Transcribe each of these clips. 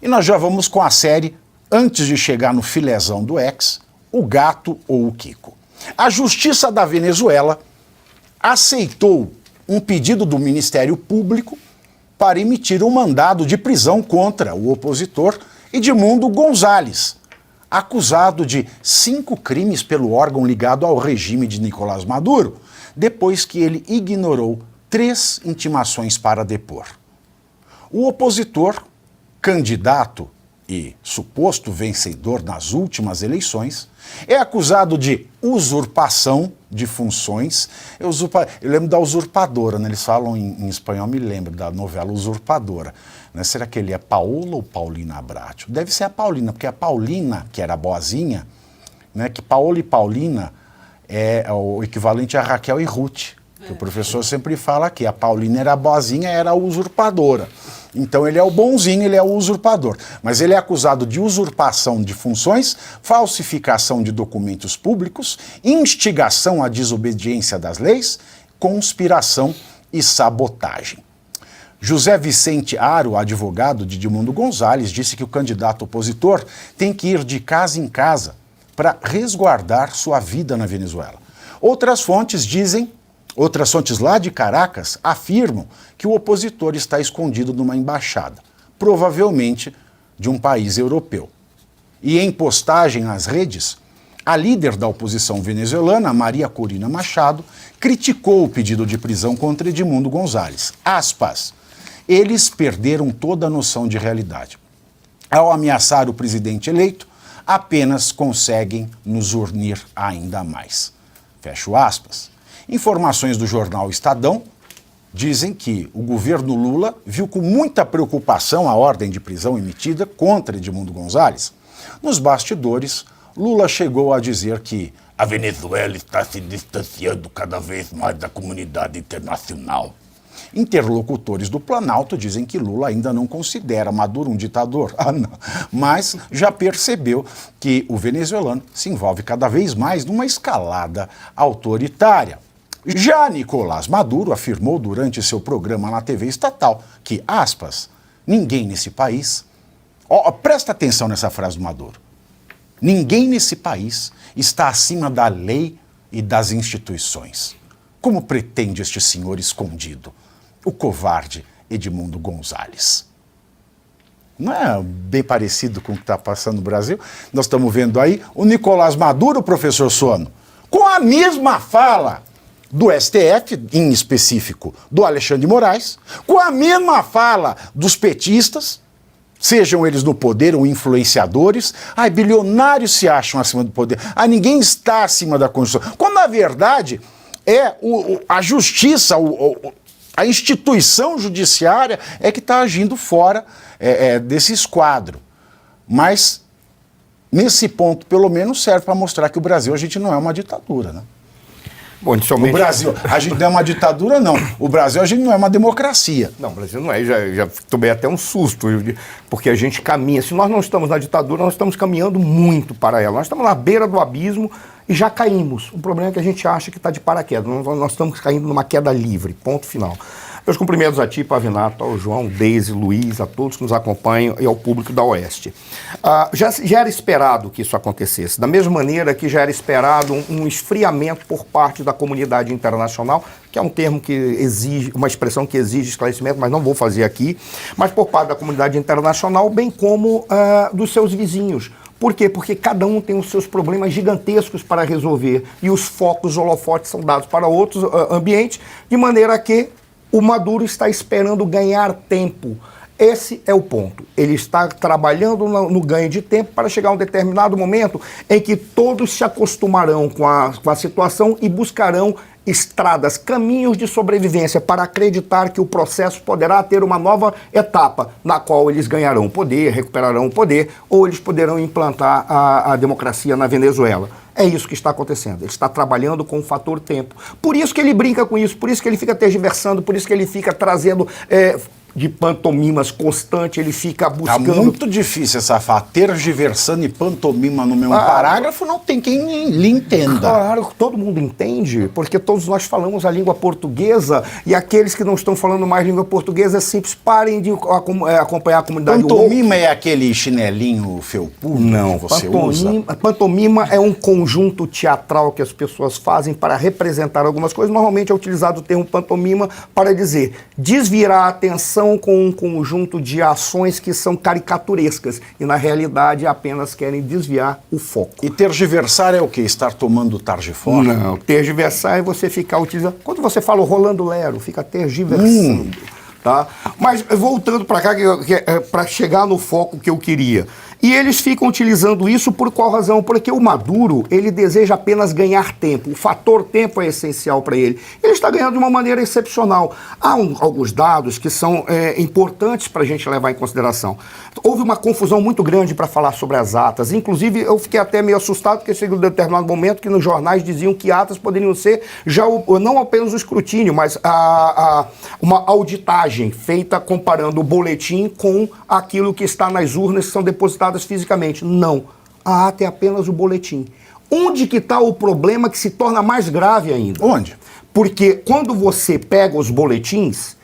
E nós já vamos com a série, antes de chegar no filézão do ex, o gato ou o Kiko. A Justiça da Venezuela aceitou um pedido do Ministério Público para emitir um mandado de prisão contra o opositor Edmundo González, acusado de 5 crimes pelo órgão ligado ao regime de Nicolás Maduro, depois que ele ignorou 3 intimações para depor. O opositor, candidato e suposto vencedor nas últimas eleições, é acusado de usurpação de funções. Eu lembro da usurpadora, né? Eles falam em espanhol, me lembro da novela Usurpadora. Né? Será que ele é Paola ou Paulina Abratio? Deve ser a Paulina, porque a Paulina, que era boazinha, né? Que Paola e Paulina é o equivalente a Raquel e Ruth, que o professor sempre fala aqui. A Paulina era a boazinha, era a usurpadora. Então ele é o bonzinho, ele é o usurpador. Mas ele é acusado de usurpação de funções, falsificação de documentos públicos, instigação à desobediência das leis, conspiração e sabotagem. José Vicente Aro, advogado de Edmundo González, disse que o candidato opositor tem que ir de casa em casa para resguardar sua vida na Venezuela. Outras fontes lá de Caracas afirmam que o opositor está escondido numa embaixada, provavelmente de um país europeu. E em postagem nas redes, a líder da oposição venezuelana, Maria Corina Machado, criticou o pedido de prisão contra Edmundo González. Aspas, eles perderam toda a noção de realidade. Ao ameaçar o presidente eleito, apenas conseguem nos unir ainda mais. Fecho aspas. Informações do jornal Estadão dizem que o governo Lula viu com muita preocupação a ordem de prisão emitida contra Edmundo González. Nos bastidores, Lula chegou a dizer que a Venezuela está se distanciando cada vez mais da comunidade internacional. Interlocutores do Planalto dizem que Lula ainda não considera Maduro um ditador, mas já percebeu que o venezuelano se envolve cada vez mais numa escalada autoritária. Já Nicolás Maduro afirmou durante seu programa na TV estatal que, aspas, ninguém nesse país... presta atenção nessa frase do Maduro. Ninguém nesse país está acima da lei e das instituições. Como pretende este senhor escondido, o covarde Edmundo González? Não é bem parecido com o que está passando no Brasil? Nós estamos vendo aí o Nicolás Maduro, professor Sono, com a mesma fala do STF, em específico do Alexandre de Moraes, com a mesma fala dos petistas, sejam eles no poder ou influenciadores. Bilionários se acham acima do poder. Ninguém está acima da Constituição. Quando, na verdade, é a justiça, a instituição judiciária é que está agindo fora desse esquadro. Mas, nesse ponto, pelo menos, serve para mostrar que o Brasil, a gente não é uma ditadura, né? Bom, inicialmente... O Brasil, a gente não é uma ditadura, não. O Brasil, a gente não é uma democracia. Não, o Brasil não é. Já tomei até um susto, porque a gente caminha. Se nós não estamos na ditadura, nós estamos caminhando muito para ela. Nós estamos na beira do abismo e já caímos. O problema é que a gente acha que está de paraquedas. Nós estamos caindo numa queda livre, ponto final. Meus cumprimentos a ti, Pavinato, ao João, Deise, Luiz, a todos que nos acompanham e ao público da Oeste. Já era esperado que isso acontecesse, da mesma maneira que já era esperado um esfriamento por parte da comunidade internacional, que é um termo que exige, uma expressão que exige esclarecimento, mas não vou fazer aqui, mas por parte da comunidade internacional, bem como dos seus vizinhos. Por quê? Porque cada um tem os seus problemas gigantescos para resolver e os focos, os holofotes são dados para outros ambientes, de maneira que o Maduro está esperando ganhar tempo. Esse é o ponto. Ele está trabalhando no ganho de tempo para chegar a um determinado momento em que todos se acostumarão com a situação e buscarão estradas, caminhos de sobrevivência para acreditar que o processo poderá ter uma nova etapa na qual eles ganharão poder, recuperarão o poder ou eles poderão implantar a democracia na Venezuela. É isso que está acontecendo. Ele está trabalhando com o fator tempo. Por isso que ele brinca com isso, por isso que ele fica tergiversando, por isso que ele fica trazendo de pantomimas constante, ele fica Tá buscando... muito difícil essa fala. Tergiversando e pantomima no mesmo parágrafo, não tem quem lhe entenda. Claro, todo mundo entende, porque todos nós falamos a língua portuguesa e aqueles que não estão falando mais língua portuguesa é simples, parem de acompanhar a comunidade. Pantomima é aquele chinelinho felpudo Não, que você usa? pantomima é um conjunto teatral que as pessoas fazem para representar algumas coisas. Normalmente é utilizado o termo pantomima para dizer desvirar a atenção com um conjunto de ações que são caricaturescas e na realidade apenas querem desviar o foco. E tergiversar é o quê? Estar tomando targifora? Não, tergiversar é você ficar utilizando... Quando você fala Rolando Lero, fica tergiversando. Tá? Mas voltando para cá, para chegar no foco que eu queria. E eles ficam utilizando isso por qual razão? Porque o Maduro, ele deseja apenas ganhar tempo. O fator tempo é essencial para ele. Ele está ganhando de uma maneira excepcional. Há alguns dados que são importantes para a gente levar em consideração. Houve uma confusão muito grande para falar sobre as atas. Inclusive, eu fiquei até meio assustado, porque chegou um determinado momento que nos jornais diziam que atas poderiam ser já não apenas o escrutínio, mas uma auditagem feita comparando o boletim com aquilo que está nas urnas que são depositadas fisicamente. Não. A ata é apenas o boletim. Onde que está o problema que se torna mais grave ainda? Onde? Porque quando você pega os boletins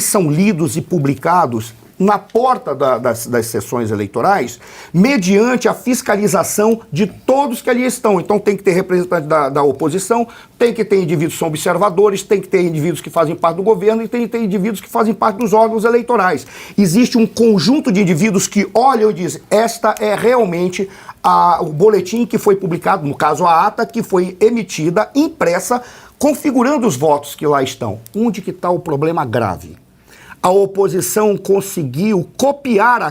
são lidos e publicados na porta das sessões eleitorais, mediante a fiscalização de todos que ali estão. Então tem que ter representante da oposição, tem que ter indivíduos que são observadores, tem que ter indivíduos que fazem parte do governo e tem que ter indivíduos que fazem parte dos órgãos eleitorais. Existe um conjunto de indivíduos que olham e dizem, esta é realmente o boletim que foi publicado, no caso a ata que foi emitida, impressa, configurando os votos que lá estão. Onde que está o problema grave? A oposição conseguiu copiar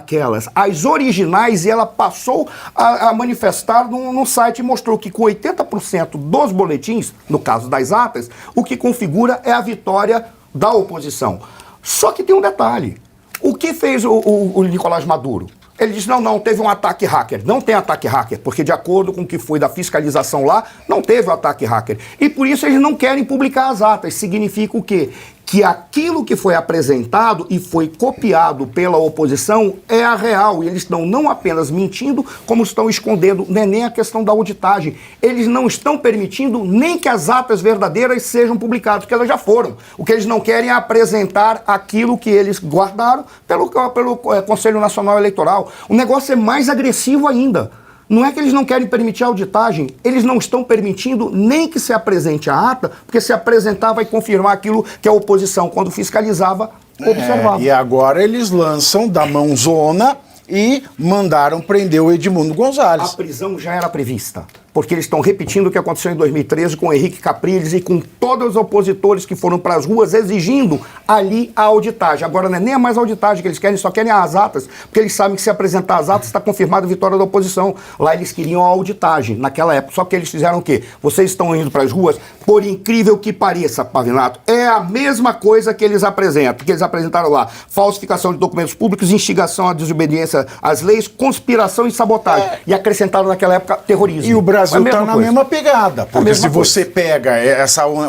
as originais, e ela passou a manifestar no site e mostrou que com 80% dos boletins, no caso das atas, o que configura é a vitória da oposição. Só que tem um detalhe. O que fez o Nicolás Maduro? Ele disse, não, teve um ataque hacker. Não tem ataque hacker, porque de acordo com o que foi da fiscalização lá, não teve o ataque hacker. E por isso eles não querem publicar as atas. Significa o quê? Que aquilo que foi apresentado e foi copiado pela oposição é a real. E eles estão não apenas mentindo, como estão escondendo, não é nem a questão da auditagem. Eles não estão permitindo nem que as atas verdadeiras sejam publicadas, porque elas já foram. O que eles não querem é apresentar aquilo que eles guardaram pelo Conselho Nacional Eleitoral. O negócio é mais agressivo ainda. Não é que eles não querem permitir a auditagem, eles não estão permitindo nem que se apresente a ata, porque se apresentar vai confirmar aquilo que a oposição, quando fiscalizava, observava. E agora eles lançam da mãozona e mandaram prender o Edmundo Gonzalez. A prisão já era prevista, porque eles estão repetindo o que aconteceu em 2013 com o Henrique Capriles e com todos os opositores que foram para as ruas exigindo ali a auditagem. Agora não é nem a mais auditagem que eles querem, só querem as atas, porque eles sabem que se apresentar as atas está confirmada a vitória da oposição. Lá eles queriam a auditagem, naquela época. Só que eles fizeram o quê? Vocês estão indo para as ruas, por incrível que pareça, Pavinato, é a mesma coisa que eles apresentam, que eles apresentaram lá. Falsificação de documentos públicos, instigação à desobediência às leis, conspiração e sabotagem. E acrescentaram naquela época terrorismo. E o Brasil está na mesma pegada, porque se você pega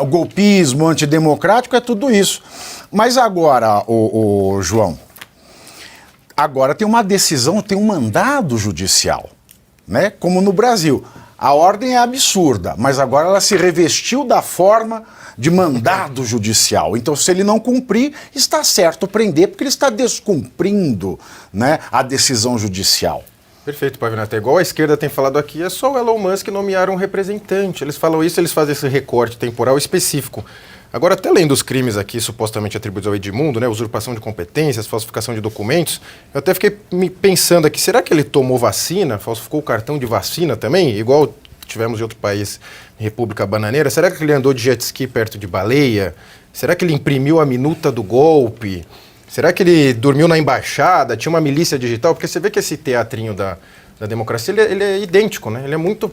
o golpismo antidemocrático, é tudo isso. Mas agora, o João, agora tem uma decisão, tem um mandado judicial, né? Como no Brasil. A ordem é absurda, mas agora ela se revestiu da forma de mandado judicial. Então, se ele não cumprir, está certo prender, porque ele está descumprindo, né, a decisão judicial. Perfeito, Pavinato. Igual a esquerda tem falado aqui, é só o Elon Musk nomear um representante. Eles falam isso, eles fazem esse recorte temporal específico. Agora, até além dos crimes aqui supostamente atribuídos ao Edmundo, né, usurpação de competências, falsificação de documentos, eu até fiquei me pensando aqui, será que ele tomou vacina, falsificou o cartão de vacina também, igual tivemos em outro país, República Bananeira? Será que ele andou de jet ski perto de baleia? Será que ele imprimiu a minuta do golpe? Será que ele dormiu na embaixada, tinha uma milícia digital? Porque você vê que esse teatrinho da democracia, ele é idêntico, né? Ele é muito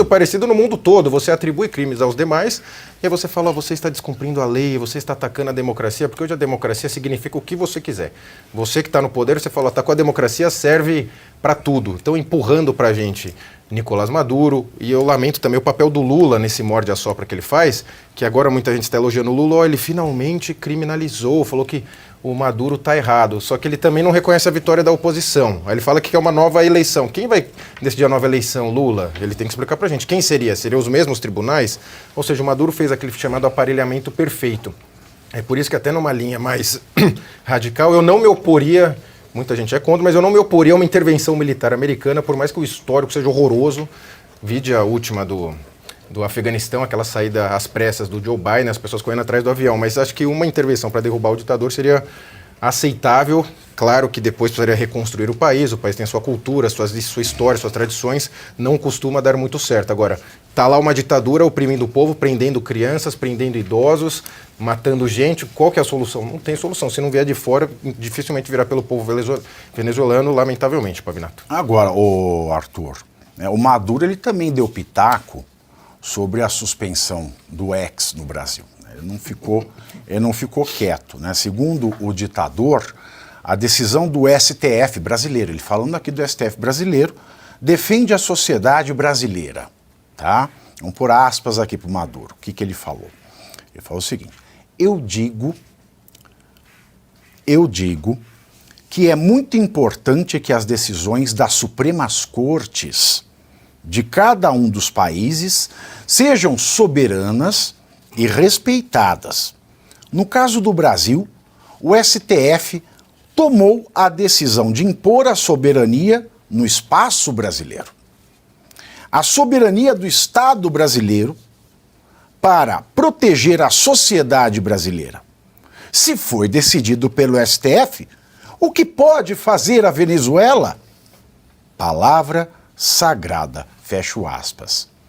parecido no mundo todo. Você atribui crimes aos demais e aí você fala, você está descumprindo a lei, você está atacando a democracia, porque hoje a democracia significa o que você quiser. Você que está no poder, você fala, atacou a democracia, serve para tudo. Então, empurrando para a gente Nicolás Maduro, e eu lamento também o papel do Lula nesse morde-a-sopra que ele faz, que agora muita gente está elogiando o Lula, ele finalmente criminalizou, falou que o Maduro está errado. Só que ele também não reconhece a vitória da oposição. Aí ele fala que quer uma nova eleição. Quem vai decidir a nova eleição? Lula? Ele tem que explicar pra gente. Quem seria? Seriam os mesmos tribunais? Ou seja, o Maduro fez aquele chamado aparelhamento perfeito. É por isso que até numa linha mais radical, eu não me oporia, muita gente é contra, mas eu não me oporia a uma intervenção militar americana, por mais que o histórico seja horroroso. Vide a última do Afeganistão, aquela saída às pressas do Joe Biden, as pessoas correndo atrás do avião. Mas acho que uma intervenção para derrubar o ditador seria aceitável. Claro que depois precisaria reconstruir o país tem a sua cultura, sua história, suas tradições, não costuma dar muito certo. Agora, está lá uma ditadura oprimindo o povo, prendendo crianças, prendendo idosos, matando gente. Qual que é a solução? Não tem solução. Se não vier de fora, dificilmente virá pelo povo venezuelano, lamentavelmente, Pavinato. Agora, Arthur, o Maduro ele também deu pitaco sobre a suspensão do ex no Brasil. Ele não ficou quieto, né? Segundo o ditador, a decisão do STF brasileiro, ele falando aqui do STF brasileiro, defende a sociedade brasileira, tá? Vamos pôr aspas aqui para o Maduro. O que ele falou? Ele falou o seguinte: eu digo que é muito importante que as decisões das Supremas Cortes de cada um dos países sejam soberanas e respeitadas. No caso do Brasil, o STF tomou a decisão de impor a soberania no espaço brasileiro. A soberania do Estado brasileiro para proteger a sociedade brasileira. Se foi decidido pelo STF, o que pode fazer a Venezuela? Palavra sagrada, fecho aspas.